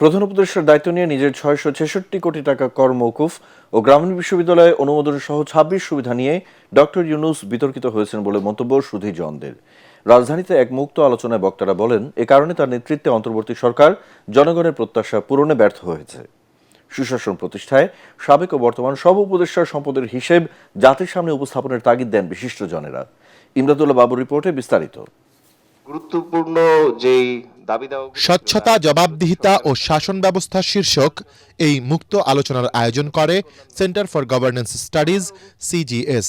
প্রধান উপদেষ্টার দায়িত্ব নিয়ে নিজের ৬৬৬ কোটি টাকা কর মওকুফ ও গ্রামীণ বিশ্ববিদ্যালয়ে অনুমোদন সহ ২৬ সুবিধা নিয়ে ডক্টর ইউনূস বিতর্কিত হয়েছেন বলে মন্তব্য সুধী জনদের। রাজধানীতে এক মুক্ত আলোচনায় বক্তারা বলেন, এ কারণে তার নেতৃত্বে অন্তর্বর্তী সরকার জনগণের প্রত্যাশা পূরণে ব্যর্থ হয়েছে। সুশাসন প্রতিষ্ঠায় সাবেক ও বর্তমান সব উপদেষ্টার সম্পদের হিসেব জাতির সামনে উপস্থাপনের তাগিদ দেন বিশিষ্টজনেরা। ইমদাদুল্লাহ বাবুর রিপোর্টে বিস্তারিত। গুরুত্বপূর্ণ যেই স্বচ্ছতা, জবাবদিহিতা ও শাসন ব্যবস্থা শীর্ষক এই মুক্ত আলোচনার আয়োজন করে centre for governance studies CGS।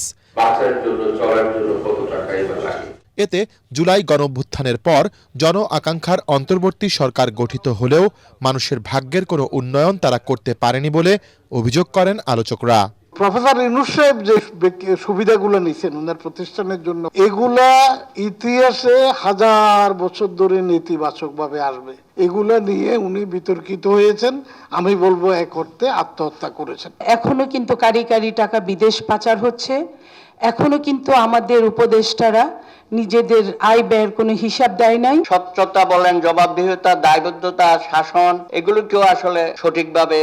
এতে জুলাই গণঅভ্যুত্থানের পর জন আকাঙ্ক্ষার অন্তর্বর্তী সরকার গঠিত হলেও মানুষের ভাগ্যের কোনো উন্নয়ন তারা করতে পারেনি বলে অভিযোগ করেন আলোচকরা। প্রফেসর ইউনূস সাহেব যে সুবিধাগুলো নিছেন ওনার প্রতিষ্ঠানের জন্য, এগুলা ইতিহাসে হাজার বছর ধরে নেতিবাচক ভাবে আসবে, এগুলা নিয়ে উনি বিতর্কিত হয়েছেন। আমি বলবো এক অর্থে আত্মহত্যা করেছেন। এখনো কিন্তু কারি কারি টাকা বিদেশ পাচার হচ্ছে। এখনো কিন্তু আমাদের উপদেষ্টারা নিজেদের আয় ব্যয়ের কোনো হিসাব দেয় নাই। স্বচ্ছতা বলেন, জবাবদিহিতা, দায়বদ্ধতা, শাসন, এগুলো কেউ আসলে সঠিকভাবে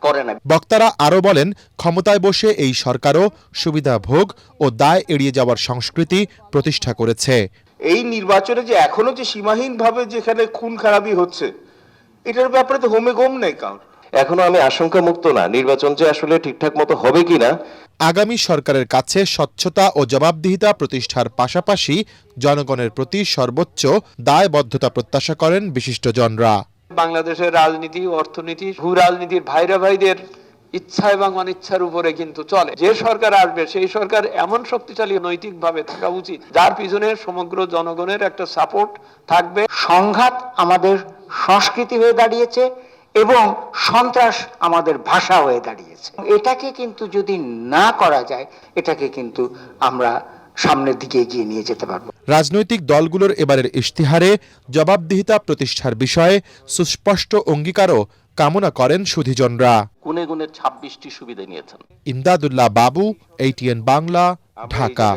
করে না। বক্তারা আরও বলেন, ক্ষমতায় বসে এই সরকারও সুবিধা ভোগ ও দায় এড়িয়ে যাওয়ার সংস্কৃতি প্রতিষ্ঠা করেছে। এই নির্বাচনে যে এখনো যে সীমাহীন ভাবে যেখানে খুন খারাপি হচ্ছে, এটার ব্যাপারে তো হোমে গম নেই কারণ। এখনো আমি আশঙ্কা মুক্ত না, নির্বাচন যে আসলে ঠিকঠাক মতো হবে কিনা। আগামী সরকারের কাছে স্বচ্ছতা ও জবাবদিহিতা প্রতিষ্ঠার পাশাপাশি জনগণের প্রতি সর্বোচ্চ দায়বদ্ধতা প্রত্যাশা করেন বিশিষ্টজনরা। বাংলাদেশের রাজনীতি, অর্থনীতি, ভূ রাজনীতির ভাইরা ভাইদের ইচ্ছা এবং অনিচ্ছার উপরে কিন্তু চলে। যে সরকার আসবে সেই সরকার এমন শক্তিশালী নৈতিকভাবে থাকা উচিত যার পিছনে সমগ্র জনগণের একটা সাপোর্ট থাকবে। সংঘাত আমাদের সংস্কৃতি হয়ে দাঁড়িয়েছে এবং সন্ত্রাস আমাদের ভাষা হয়ে দাঁড়িয়েছে। এটাকে কিন্তু যদি না করা যায়, এটাকে কিন্তু আমরা সামনের দিকে এগিয়ে নিয়ে যেতে পারবো। রাজনৈতিক দলগুলোর এবারের ইশতেহারে জবাবদিহিতা প্রতিষ্ঠার বিষয়ে সুস্পষ্ট অঙ্গীকারও কামনা করেন সুধীজনরা। গুনে গুনে 26টি সুবিধা নিয়েছেন। ইমদাদুল্লাহ বাবু, ATN বাংলা, ঢাকা।